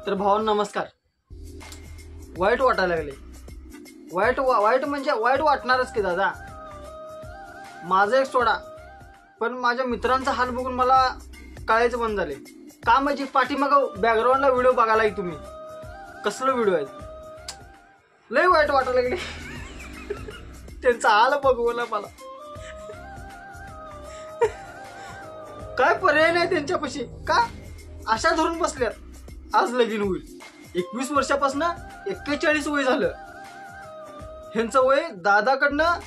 तर भावांनो नमस्कार. वाईट वाटायला लागले. वाईट म्हणजे वाईट वाटणारच की दादा. माझं एक सोडा, पण माझ्या मित्रांचा हाल बघून मला कळायचं बंद झाले. का म्हणजे पाठीमागं बॅकग्राऊंडला व्हिडिओ बघायला तुम्ही कसलं व्हिडिओ आहे, लय वाईट वाटायला लागले. त्यांचा हाल बघवला मला. काय पर्याय नाही त्यांच्यापाशी. का अशा धरून बसल्यात. आज लगीन होईल. 21 वर्षापासून 41 वय झालं. ह्यांचं वय दादाकडनं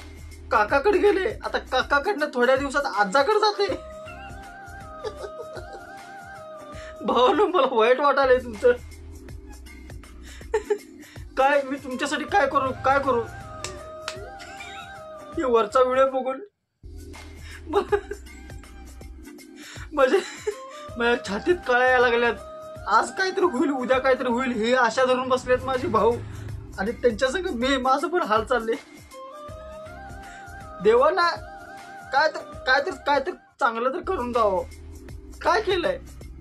काकाकडे गेले. आता काकाकडनं थोड्या दिवसात आजाकडे जाते. भावानं मला वाईट वाटायलंय तुमचं. काय मी तुमच्यासाठी काय करू हे वरचा व्हिडिओ बघून माझ्या छातीत कळ्या यायला लागल्यात. आज काहीतरी होईल, उद्या काहीतरी होईल, हे आशा धरून बसलेत माझे भाऊ. आणि त्यांच्या संग माझं पण हाल चालले. देवाला काय तर चांगलं तर करून द्यावं. काय केलंय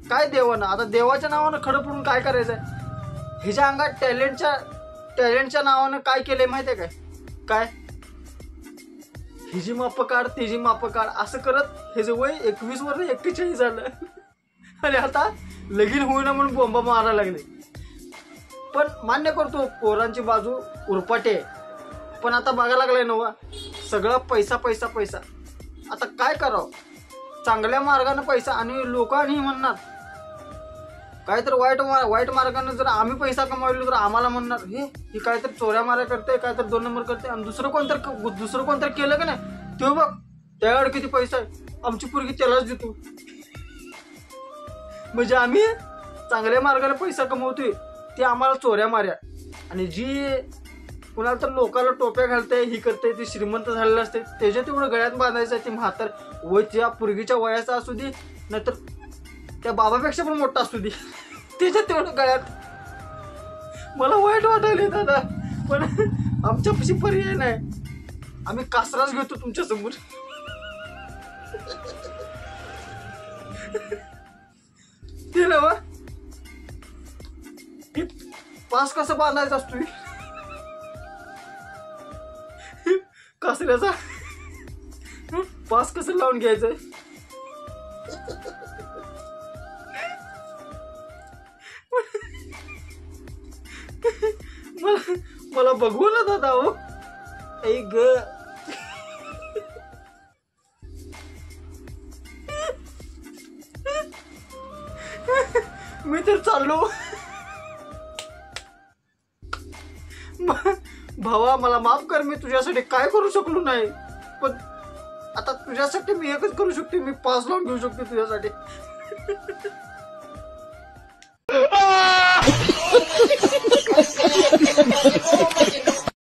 काय देवानं? आता देवाच्या नावानं खडं पडून काय करायचंय? ह्याच्या अंगात टॅलेंटच्या नावानं काय केलंय माहितीये काय? हिजी माप काढ, तिजी माप काढ असं करत ह्याचं वय 21 वर 41 झालं. आणि आता लगीन होईना म्हणून बोंबा मारायला लागले. पण मान्य करतो पोरांची बाजू उरपाटे. पण आता बघायला लागलाय नवा सगळा पैसा. आता काय करावं? चांगल्या मार्गाने पैसा. आणि लोकांनी म्हणणार काय तर वाईट मार्गाने जर आम्ही पैसा कमावलो तर आम्हाला म्हणणार हे काय तर चोऱ्या माऱ्या करते, काय तर 2 नंबर करते. आणि दुसरं कोणतर केलं का नाही ते बघ त्याकडे किती पैसा आहे, आमची पोरगी त्यालाच देतो. म्हणजे आम्ही चांगल्या मार्गाने पैसा कमवतोय, ते आम्हाला चोऱ्या माऱ्या. आणि जी कुणाला तर लोकांना टोप्या घालते, ही करते, ती श्रीमंत झालेलं असते, त्याच्या तेवढं गळ्यात बांधायचं. ती म्हातार वय त्या पोरगीच्या वयाचा असू दे, नाहीतर त्या बाबापेक्षा पण मोठा असू दे, त्याच्या तेवढं गळ्यात. मला वाईट वाटायला दादा, पण आमच्यापाशी पर्याय नाही. आम्ही कासराच घेतो तुमच्या समोर. ते ना पास कसं बांधायचा असतो कासऱ्याचा पास कसं लावून घ्यायचंय? मला बघू ना दादा. हो ऐ ग, मी तर चाललो. भावा मला माफ कर, मी तुझ्यासाठी काय करू शकलो नाही. पण आता तुझ्यासाठी मी एकच करू शकते, मी पास लावून घेऊ शकते तुझ्यासाठी.